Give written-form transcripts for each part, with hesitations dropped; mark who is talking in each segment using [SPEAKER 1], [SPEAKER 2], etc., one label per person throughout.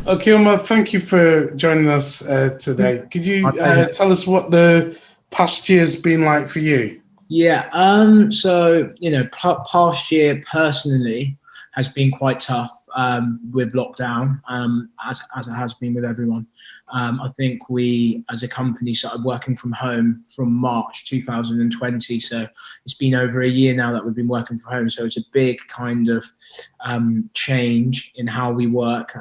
[SPEAKER 1] Okeoma, thank you for joining us today. Could you tell us what the past year's been like for you?
[SPEAKER 2] Yeah, past year personally has been quite tough with lockdown, as it has been with everyone. I think we, as a company, started working from home from March 2020. So it's been over a year now that we've been working from home. So it's a big kind of change in how we work.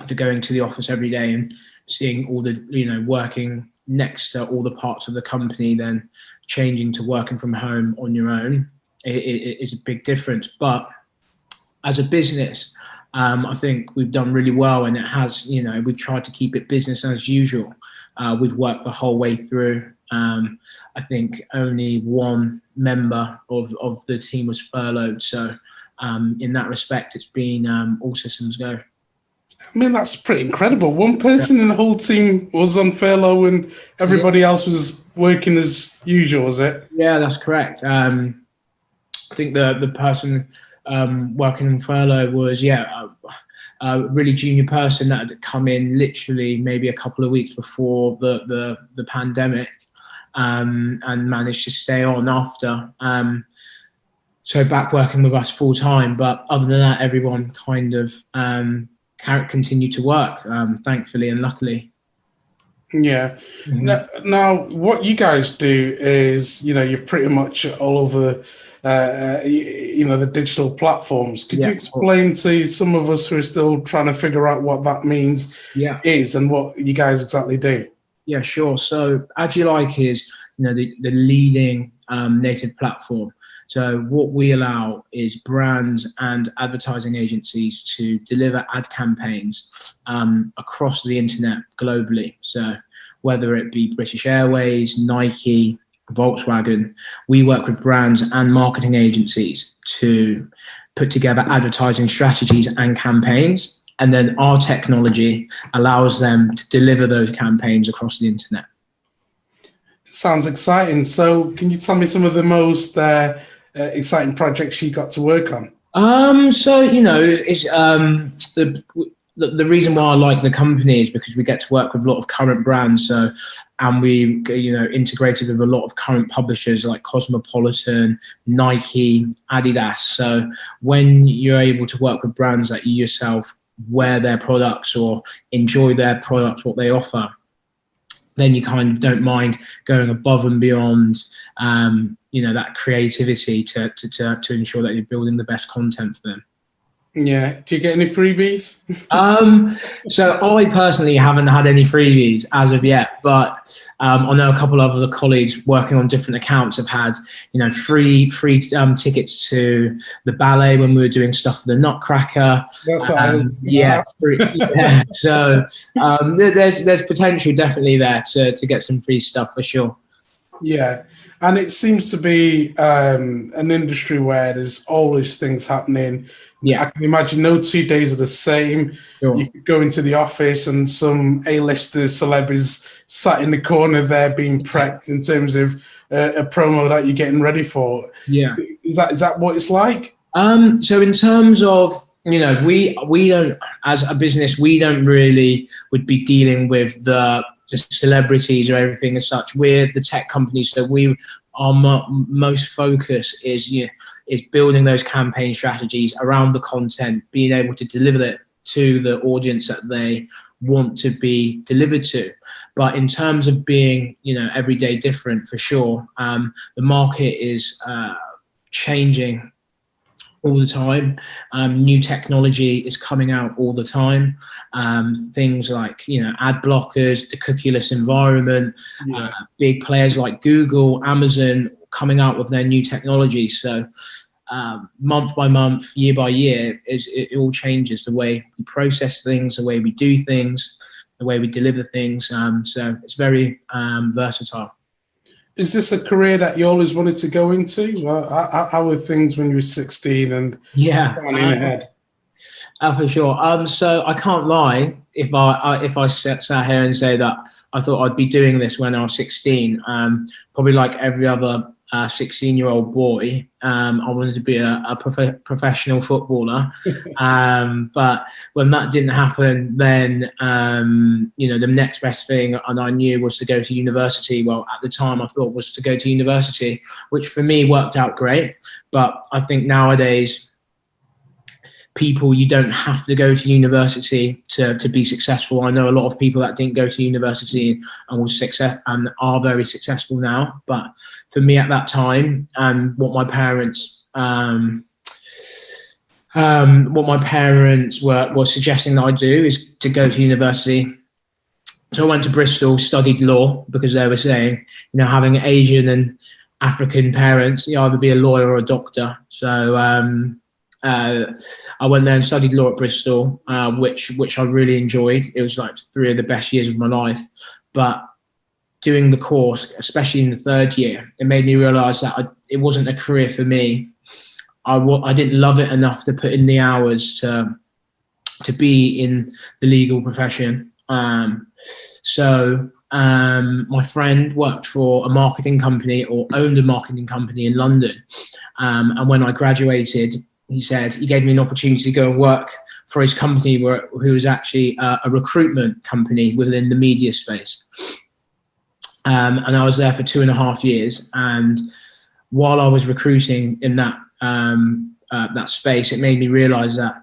[SPEAKER 2] After going to the office every day and seeing all the, working next to all the parts of the company, then changing to working from home on your own, it is a big difference. But as a business, I think we've done really well, and it has, we've tried to keep it business as usual. We've worked the whole way through. I think only one member of the team was furloughed. So in that respect, it's been all systems go.
[SPEAKER 1] I mean, that's pretty incredible. One person in the whole team was on furlough and everybody else was working as usual, was it?
[SPEAKER 2] Yeah, that's correct. I think the person working on furlough was, a really junior person that had come in literally maybe a couple of weeks before the pandemic, and managed to stay on after. So back working with us full time. But other than that, everyone kind of continue to work, thankfully and luckily.
[SPEAKER 1] Yeah. Now, what you guys do is, you're pretty much all over, the digital platforms. Could you explain to some of us who are still trying to figure out what that means is and what you guys exactly do?
[SPEAKER 2] Yeah, sure. So Agilike is, the leading native platform. So what we allow is brands and advertising agencies to deliver ad campaigns across the internet globally. So whether it be British Airways, Nike, Volkswagen, we work with brands and marketing agencies to put together advertising strategies and campaigns. And then our technology allows them to deliver those campaigns across the internet.
[SPEAKER 1] Sounds exciting. So can you tell me some of the most exciting projects you got to work on?
[SPEAKER 2] It's the reason why I like the company is because we get to work with a lot of current brands. And we, integrated with a lot of current publishers like Cosmopolitan, Nike, Adidas. So when you're able to work with brands that you yourself wear their products or enjoy their products, what they offer, then you kind of don't mind going above and beyond, that creativity to ensure that you're building the best content for them.
[SPEAKER 1] Yeah. Do you get any freebies?
[SPEAKER 2] So I personally haven't had any freebies as of yet, but I know a couple of other colleagues working on different accounts have had, free tickets to the ballet when we were doing stuff for the Nutcracker.
[SPEAKER 1] That's what I was.
[SPEAKER 2] So there's potential definitely there to get some free stuff for sure.
[SPEAKER 1] Yeah. And it seems to be an industry where there's always things happening.
[SPEAKER 2] Yeah.
[SPEAKER 1] I can imagine no 2 days are the same.
[SPEAKER 2] Sure.
[SPEAKER 1] You could go into the office and some A-listers, celeb is sat in the corner there being prepped in terms of a promo that you're getting ready for.
[SPEAKER 2] Yeah.
[SPEAKER 1] Is that what it's like?
[SPEAKER 2] So in terms of, we don't, as a business, we don't really would be dealing with the celebrities or everything as such. We're the tech company, so our most focus is building those campaign strategies around the content, being able to deliver it to the audience that they want to be delivered to. But in terms of being, every day different, for sure, the market is changing all the time. New technology is coming out all the time. Things like, ad blockers, the cookieless environment, big players like Google, Amazon coming out with their new technology. So month by month, year by year, it all changes the way we process things, the way we do things, the way we deliver things. So it's very versatile.
[SPEAKER 1] Is this a career that you always wanted to go into? How were things when you were 16 and planning ahead?
[SPEAKER 2] For sure. So I can't lie if I sat here and say that I thought I'd be doing this when I was 16. Probably like every other 16-year-old boy. I wanted to be a professional footballer. But when that didn't happen, then, the next best thing and I knew was to go to university. Well, at the time I thought was to go to university, which for me worked out great. But I think nowadays, you don't have to go to university to be successful. I know a lot of people that didn't go to university and are very successful now. But for me at that time, what my parents were suggesting that I do is to go to university. So I went to Bristol, studied law, because they were saying, having Asian and African parents, you either be a lawyer or a doctor. So I went there and studied law at Bristol, which I really enjoyed. It was like 3 of the best years of my life. But doing the course, especially in the 3rd year, it made me realise that it wasn't a career for me. I didn't love it enough to put in the hours to be in the legal profession. So my friend worked for a marketing company, or owned a marketing company in London. And when I graduated, he gave me an opportunity to go and work for his company, who was actually a recruitment company within the media space. And I was there for 2.5 years. And while I was recruiting in that space, it made me realize that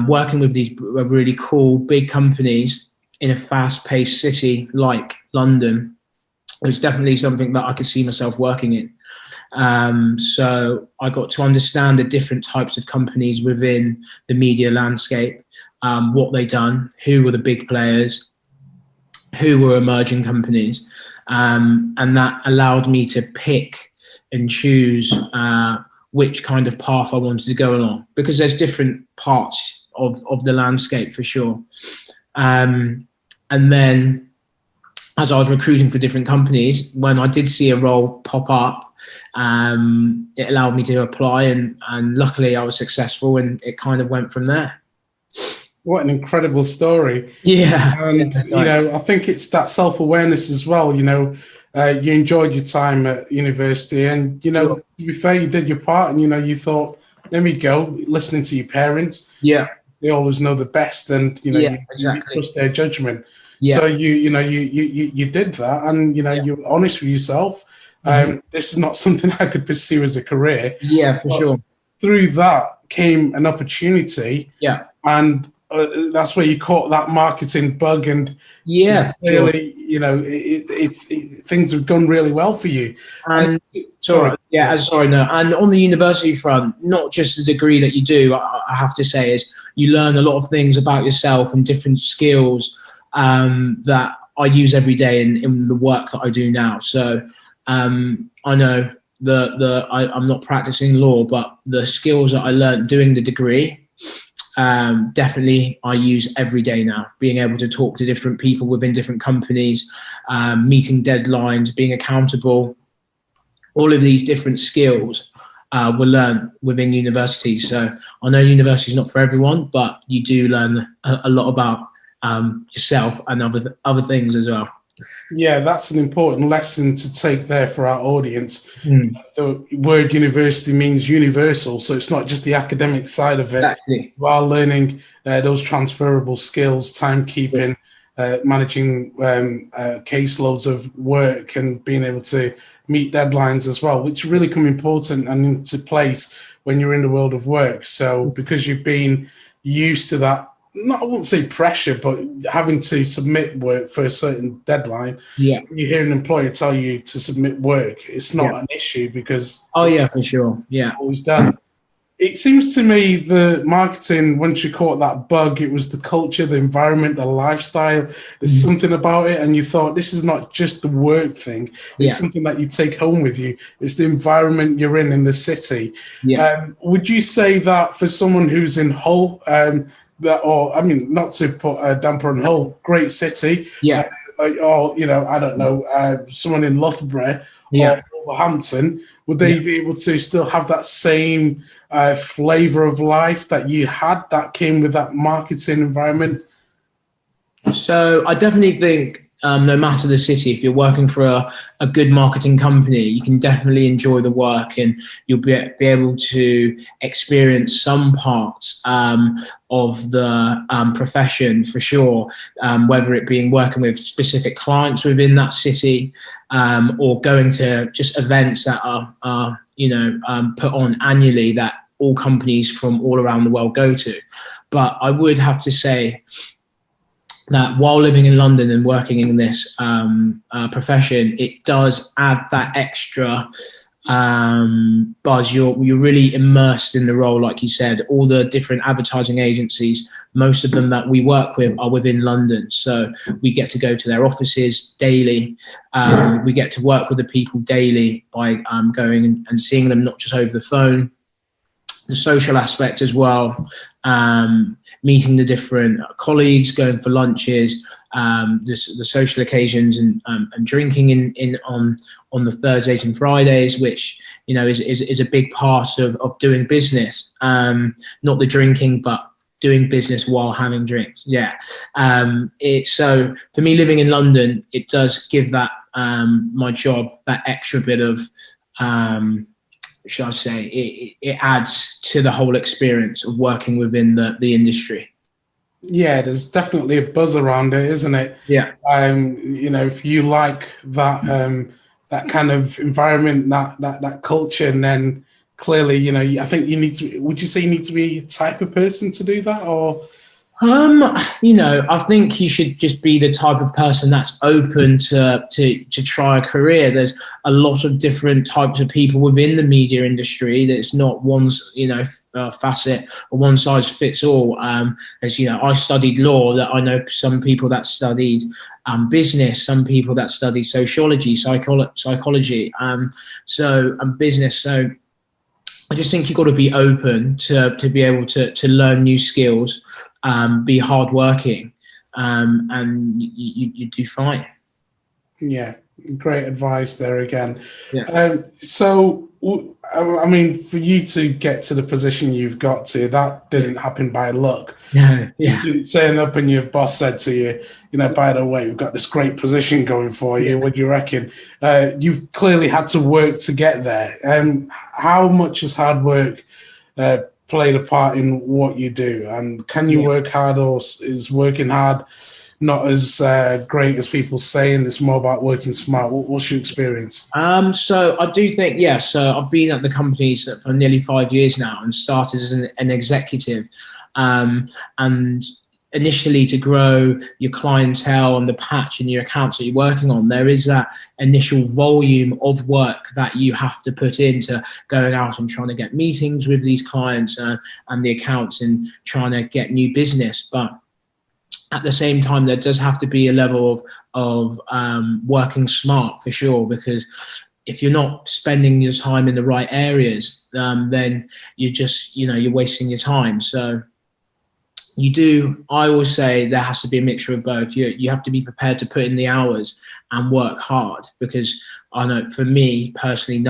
[SPEAKER 2] working with these really cool big companies in a fast-paced city like London was definitely something that I could see myself working in. So I got to understand the different types of companies within the media landscape, what they'd done, who were the big players, who were emerging companies. And that allowed me to pick and choose which kind of path I wanted to go along, because there's different parts of the landscape for sure. And then as I was recruiting for different companies, when I did see a role pop up, it allowed me to apply, and luckily I was successful, and it kind of went from there.
[SPEAKER 1] What an incredible story.
[SPEAKER 2] Yeah.
[SPEAKER 1] And, I think it's that self-awareness as well. You enjoyed your time at university, and,
[SPEAKER 2] Sure.
[SPEAKER 1] to be fair, you did your part, and, you thought, let me go, listening to your parents.
[SPEAKER 2] Yeah.
[SPEAKER 1] They always know the best, and,
[SPEAKER 2] Yeah,
[SPEAKER 1] you trust their judgment.
[SPEAKER 2] Yeah.
[SPEAKER 1] So you did that, and, you were honest with yourself. This is not something I could pursue as a career.
[SPEAKER 2] Yeah, for sure.
[SPEAKER 1] Through that came an opportunity.
[SPEAKER 2] Yeah.
[SPEAKER 1] And that's where you caught that marketing bug, and clearly, things have gone really well for you.
[SPEAKER 2] And and on the university front, not just the degree that you do, I have to say, is you learn a lot of things about yourself and different skills that I use every day in the work that I do now. So I know I'm not practicing law, but the skills that I learned doing the degree, definitely I use every day now. Being able to talk to different people within different companies, meeting deadlines, being accountable, all of these different skills were learned within university. So I know university is not for everyone, but you do learn a lot about yourself and other things as well.
[SPEAKER 1] Yeah, that's an important lesson to take there for our audience. The word university means universal, so it's not just the academic side of it.
[SPEAKER 2] Exactly.
[SPEAKER 1] While learning those transferable skills, timekeeping, managing caseloads of work, and being able to meet deadlines as well, which really come important and into place when you're in the world of work. So because you've been used to that, I wouldn't say pressure, but having to submit work for a certain deadline.
[SPEAKER 2] Yeah.
[SPEAKER 1] You hear an employer tell you to submit work, it's not an issue, because
[SPEAKER 2] for sure. Yeah.
[SPEAKER 1] Always done. It seems to me the marketing, once you caught that bug, it was the culture, the environment, the lifestyle. There's something about it, and you thought, this is not just the work thing. It's something that you take home with you. It's the environment you're in the city.
[SPEAKER 2] Yeah.
[SPEAKER 1] Would you say that for someone who's in Hull, not to put a damper on Hull, great city, or I don't know, someone in Loughborough or Wolverhampton, would they be able to still have that same flavor of life that you had that came with that marketing environment?
[SPEAKER 2] So I definitely think no matter the city, if you're working for a good marketing company, you can definitely enjoy the work, and you'll be able to experience some parts of the profession for sure, whether it being working with specific clients within that city, or going to just events that are put on annually that all companies from all around the world go to. But I would have to say that while living in London and working in this profession, it does add that extra buzz. You're really immersed in the role, like you said. All the different advertising agencies, most of them that we work with are within London, so we get to go to their offices daily. We get to work with the people daily by going and seeing them, not just over the phone. The social aspect as well, meeting the different colleagues, going for lunches, the social occasions, and drinking on the Thursdays and Fridays, which is a big part of doing business. Not the drinking, but doing business while having drinks. Yeah. So for me, living in London, it does give that my job that extra bit of shall I say, it adds to the whole experience of working within the industry.
[SPEAKER 1] Yeah, there's definitely a buzz around it, isn't it?
[SPEAKER 2] Yeah.
[SPEAKER 1] If you like that kind of environment, that culture, and then clearly, I think you need to. Would you say you need to be a type of person to do that, or?
[SPEAKER 2] I think you should just be the type of person that's open to try a career. There's a lot of different types of people within the media industry. That's not one, facet or one size fits all. As you know, I studied law. That I know some people that studied business, some people that studied sociology, psychology, business. So I just think you've got to be open to be able to learn new skills. Be hardworking, and you do fine.
[SPEAKER 1] Yeah, great advice there again.
[SPEAKER 2] Yeah.
[SPEAKER 1] So, I mean, for you to get to the position you've got to, that didn't happen by luck.
[SPEAKER 2] No, yeah.
[SPEAKER 1] You didn't turn up and your boss said to you, by the way, we've got this great position going for you. Yeah. What do you reckon? You've clearly had to work to get there. How much has hard work played a part in what you do, and can you work hard, or is working hard not as great as people say, and it's more about working smart? What's your experience?
[SPEAKER 2] So I do think, so I've been at the companies for nearly 5 years now, and started as an executive, and initially to grow your clientele and the patch and your accounts that you're working on, there is that initial volume of work that you have to put into going out and trying to get meetings with these clients and the accounts, and trying to get new business. But at the same time, there does have to be a level of working smart for sure, because if you're not spending your time in the right areas, then you're just, you're wasting your time. So I always say there has to be a mixture of both. You have to be prepared to put in the hours and work hard, because I know for me personally,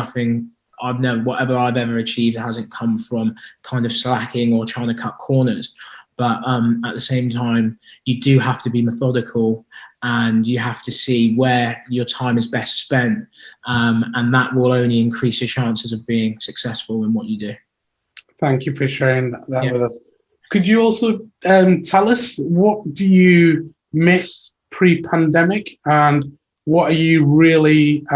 [SPEAKER 2] whatever I've ever achieved hasn't come from kind of slacking or trying to cut corners. But at the same time, you do have to be methodical, and you have to see where your time is best spent. And that will only increase your chances of being successful in what you do.
[SPEAKER 1] Thank you for sharing that with us. Could you also tell us, what do you miss pre-pandemic, and what are you really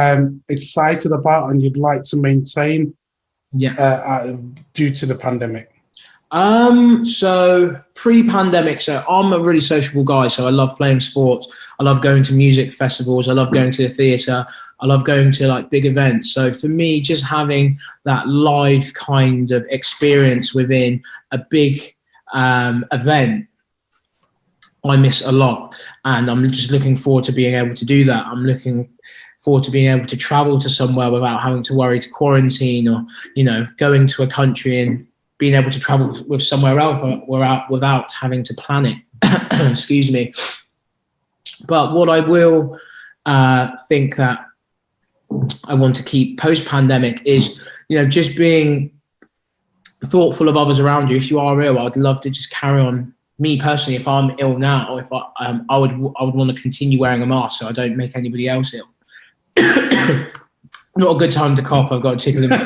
[SPEAKER 1] excited about and you'd like to maintain due to the pandemic?
[SPEAKER 2] So pre-pandemic, so I'm a really sociable guy. So I love playing sports. I love going to music festivals. I love going to the theatre. I love going to like big events. So for me, just having that live kind of experience within a big event, I miss a lot, and I'm just looking forward to being able to do that. I'm looking forward to being able to travel to somewhere without having to worry to quarantine, or going to a country and being able to travel with somewhere else without having to plan it. Excuse me. But what I will think that I want to keep post-pandemic is, just being thoughtful of others around you. If you are ill, I'd love to just carry on me personally, if I'm ill now, if I would want to continue wearing a mask so I don't make anybody else ill. Not a good time to cough. I've got a tickle in my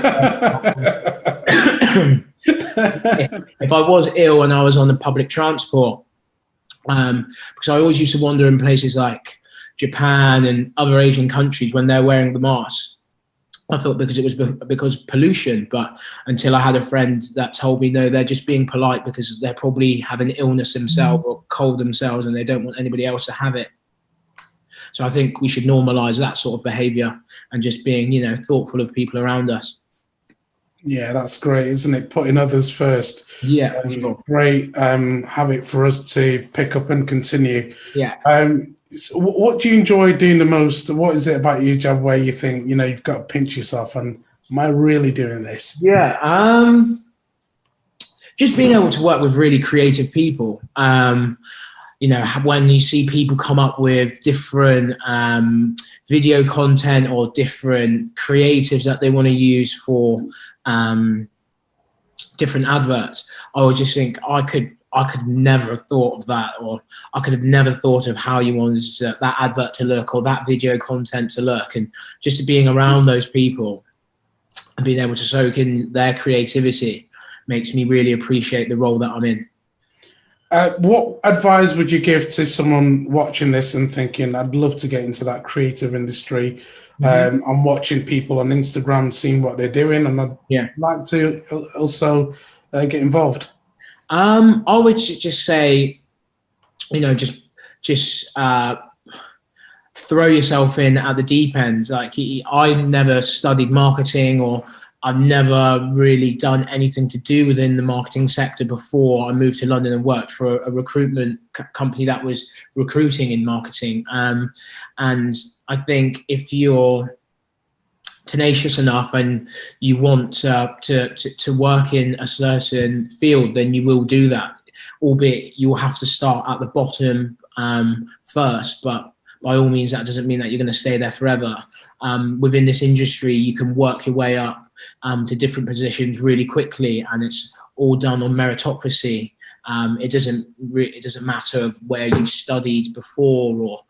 [SPEAKER 2] if I was ill and I was on the public transport, because I always used to wander in places like Japan and other Asian countries when they're wearing the mask. I thought because it was because pollution, but until I had a friend that told me, no, they're just being polite because they're probably having illness themselves or cold themselves and they don't want anybody else to have it. So I think we should normalize that sort of behavior and just being, thoughtful of people around us.
[SPEAKER 1] Yeah, that's great, isn't it? Putting others first.
[SPEAKER 2] Yeah, sure.
[SPEAKER 1] Great habit for us to pick up and continue.
[SPEAKER 2] Yeah.
[SPEAKER 1] So what do you enjoy doing the most? What is it about your job where you think, you've got to pinch yourself and am I really doing this?
[SPEAKER 2] Yeah. Just being able to work with really creative people. When you see people come up with different video content or different creatives that they want to use for different adverts, I would just think I could never have thought of that, or I could have never thought of how you wanted that advert to look or that video content to look. And just being around those people and being able to soak in their creativity makes me really appreciate the role that I'm in.
[SPEAKER 1] What advice would you give to someone watching this and thinking, I'd love to get into that creative industry? I'm watching people on Instagram, seeing what they're doing, and I'd like to also get involved.
[SPEAKER 2] I would just say, just throw yourself in at the deep end. Like I never studied marketing, or I've never really done anything to do within the marketing sector before I moved to London and worked for a recruitment company that was recruiting in marketing. And I think if you're tenacious enough and you want to work in a certain field, then you will do that, albeit you will have to start at the bottom first. But by all means, that doesn't mean that you're going to stay there forever. Within this industry, you can work your way up to different positions really quickly, and it's all done on meritocracy. It doesn't matter of where you've studied before, or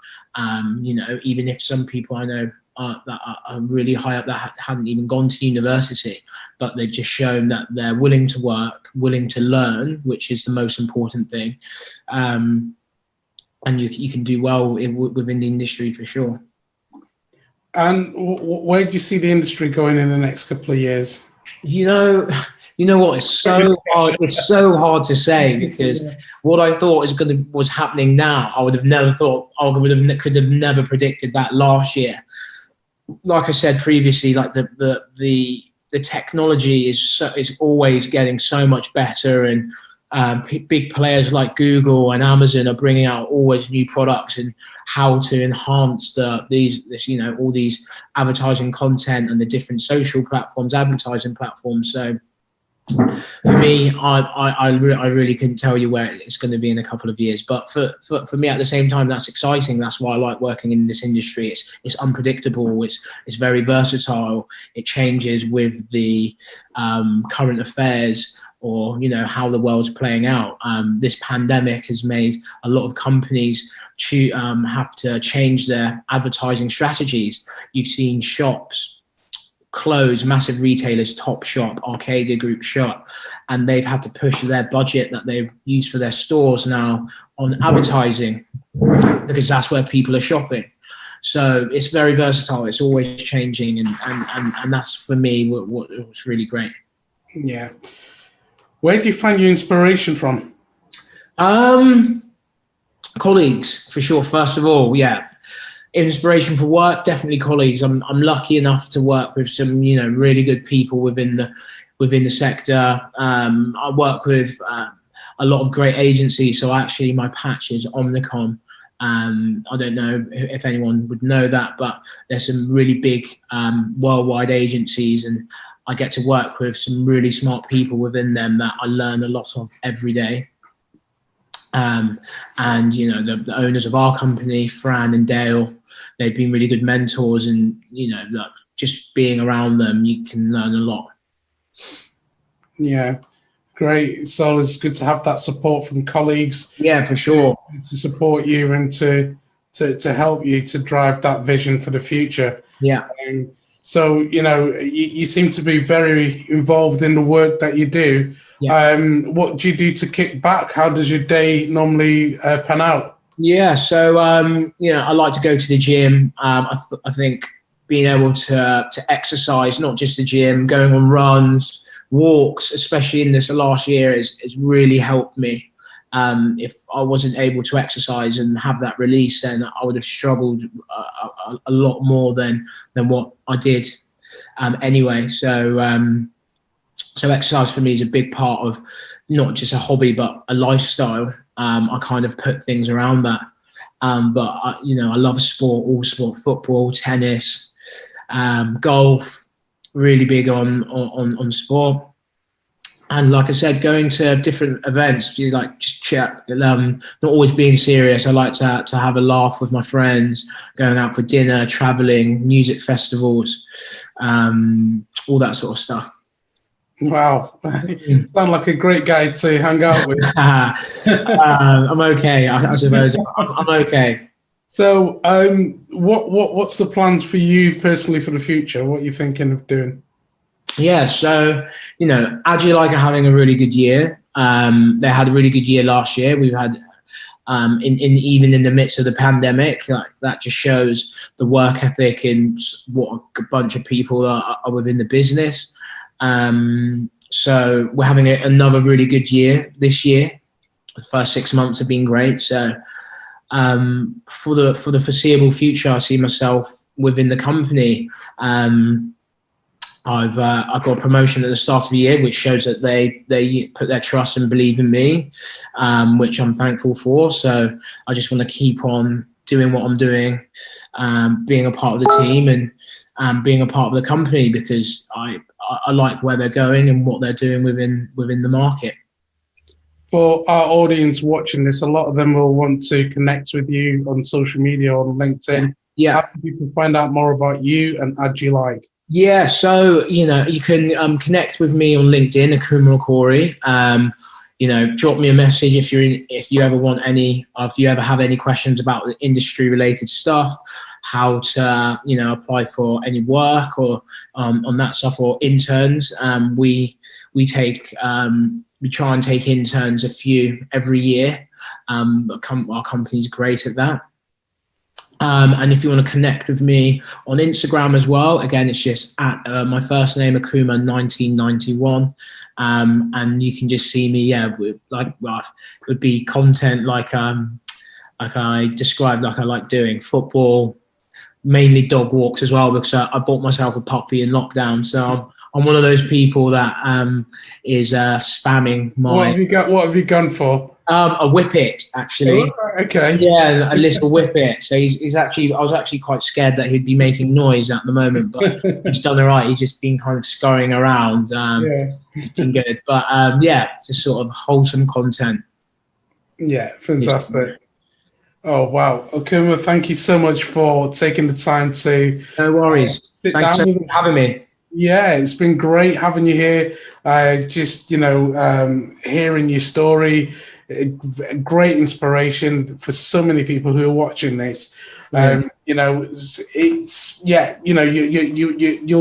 [SPEAKER 2] even if some people I know that are really high up that hadn't even gone to university, but they've just shown that they're willing to work, willing to learn, which is the most important thing. And you can do well within the industry for sure.
[SPEAKER 1] And where do you see the industry going in the next couple of years?
[SPEAKER 2] You know what? It's so hard. It's so hard to say, because what I thought was happening now, I would have never thought. Could have never predicted that last year. Like I said previously, like the technology is always getting so much better, and big players like Google and Amazon are bringing out always new products and how to enhance all these advertising content and the different social platforms, advertising platforms. So for me, I really couldn't tell you where it's going to be in a couple of years. But for me, at the same time, that's exciting. That's why I like working in this industry. It's unpredictable. It's very versatile. It changes with the current affairs, or how the world's playing out. This pandemic has made a lot of companies have to change their advertising strategies. You've seen shops close, massive retailers, Topshop, Arcadia Group shop, and they've had to push their budget that they've used for their stores now on advertising, because that's where people are shopping. So it's very versatile. It's always changing, and that's for me what's really great.
[SPEAKER 1] Yeah. Where do you find your inspiration from?
[SPEAKER 2] Colleagues, for sure. First of all, yeah. Inspiration for work, definitely colleagues. I'm lucky enough to work with some, really good people within the sector. I work with a lot of great agencies. So actually, my patch is Omnicom. I don't know if anyone would know that, but there's some really big worldwide agencies, and I get to work with some really smart people within them that I learn a lot of every day. And the owners of our company, Fran and Dale, they've been really good mentors, and just being around them, you can learn a lot.
[SPEAKER 1] Yeah. Great. It's always good to have that support from colleagues.
[SPEAKER 2] Yeah, for sure.
[SPEAKER 1] To support you and to help you to drive that vision for the future.
[SPEAKER 2] Yeah.
[SPEAKER 1] So, you seem to be very involved in the work that you do.
[SPEAKER 2] Yeah.
[SPEAKER 1] What do you do to kick back? How does your day normally pan out?
[SPEAKER 2] Yeah. So, I like to go to the gym. I think being able to exercise, not just the gym, going on runs, walks, especially in this last year, has really helped me. If I wasn't able to exercise and have that release, then I would have struggled a lot more than what I did anyway. So exercise for me is a big part of not just a hobby, but a lifestyle. I kind of put things around that. But I love sport, all sport, football, tennis, golf, really big on sport. And like I said, going to different events, just chat, not always being serious. I like to have a laugh with my friends, going out for dinner, traveling, music festivals, all that sort of stuff.
[SPEAKER 1] Wow. Sound like a great guy to hang out with.
[SPEAKER 2] I'm okay, I suppose. I'm okay.
[SPEAKER 1] So, what's the plans for you personally for the future? What are you thinking of doing?
[SPEAKER 2] Yeah, so Agile are having a really good year. They had a really good year last year. We've had even in the midst of the pandemic, like that just shows the work ethic and what a bunch of people are within the business. So we're having another really good year this year. The first 6 months have been great. So for the foreseeable future, I see myself within the company. I've got a promotion at the start of the year, which shows that they put their trust and believe in me, which I'm thankful for. So I just want to keep on doing what I'm doing, being a part of the team and being a part of the company, because I like where they're going and what they're doing within the market.
[SPEAKER 1] For our audience watching this, a lot of them will want to connect with you on social media, on LinkedIn.
[SPEAKER 2] Yeah.
[SPEAKER 1] How can people find out more about you and Agile?
[SPEAKER 2] Yeah, so you can connect with me on LinkedIn, Okeoma Okorie. Drop me a message if you ever have any questions about the industry related stuff, how to apply for any work or on that stuff, or interns. We try and take interns, a few every year. Our company's great at that. And if you want to connect with me on Instagram as well, again, it's just at my first name, Okeoma 1991. And you can just see me, it would be content like I described, like I like doing football, mainly dog walks as well, because I bought myself a puppy in lockdown. So I'm one of those people that is spamming my...
[SPEAKER 1] What have you gone for?
[SPEAKER 2] A whippet, actually.
[SPEAKER 1] Oh, okay.
[SPEAKER 2] Yeah, a little whippet. So he's actually, I was actually quite scared that he'd be making noise at the moment, but he's done all right. He's just been kind of scurrying around. He's been good. But just sort of wholesome content.
[SPEAKER 1] Yeah, fantastic. Oh, wow. Okeoma, thank you so much for taking the time to...
[SPEAKER 2] No worries. Thanks for having me.
[SPEAKER 1] Yeah, it's been great having you here. Hearing your story, great inspiration for so many people who are watching this. You'll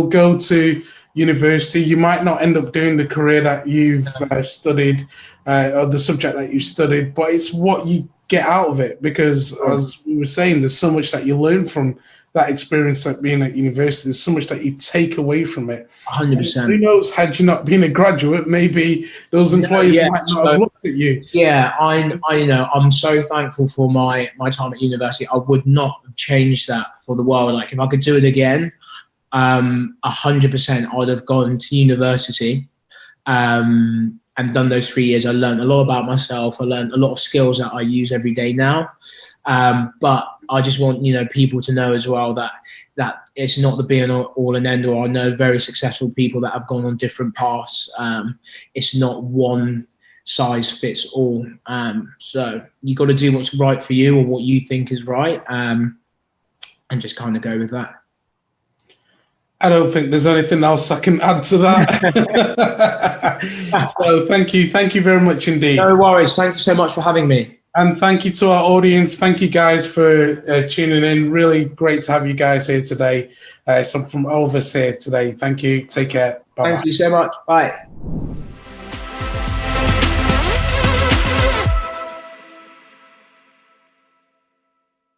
[SPEAKER 1] go to university. You might not end up doing the career that you've studied or the subject that you've studied, but it's what you get out of it, because as we were saying, there's so much that you learn from that experience, like being at university. There's so much that you take away from it.
[SPEAKER 2] 100%.
[SPEAKER 1] Who knows, had you not been a graduate, maybe those employers might not have looked at you.
[SPEAKER 2] Yeah, I'm so thankful for my time at university. I would not have changed that for the world. Like, if I could do it again, 100% I would have gone to university and done those 3 years. I learned a lot about myself. I learned a lot of skills that I use every day now. But I just want people to know as well that it's not the be and all and end all. I know very successful people that have gone on different paths. It's not one size fits all. So you got to do what's right for you, or what you think is right, and just kind of go with that.
[SPEAKER 1] I don't think there's anything else I can add to that. So thank you very much indeed.
[SPEAKER 2] No worries. Thank you so much for having me.
[SPEAKER 1] And thank you to our audience. Thank you guys for tuning in. Really great to have you guys here today. Some from all of us here today. Thank you. Take care. Bye-bye.
[SPEAKER 2] Thank you so much. Bye.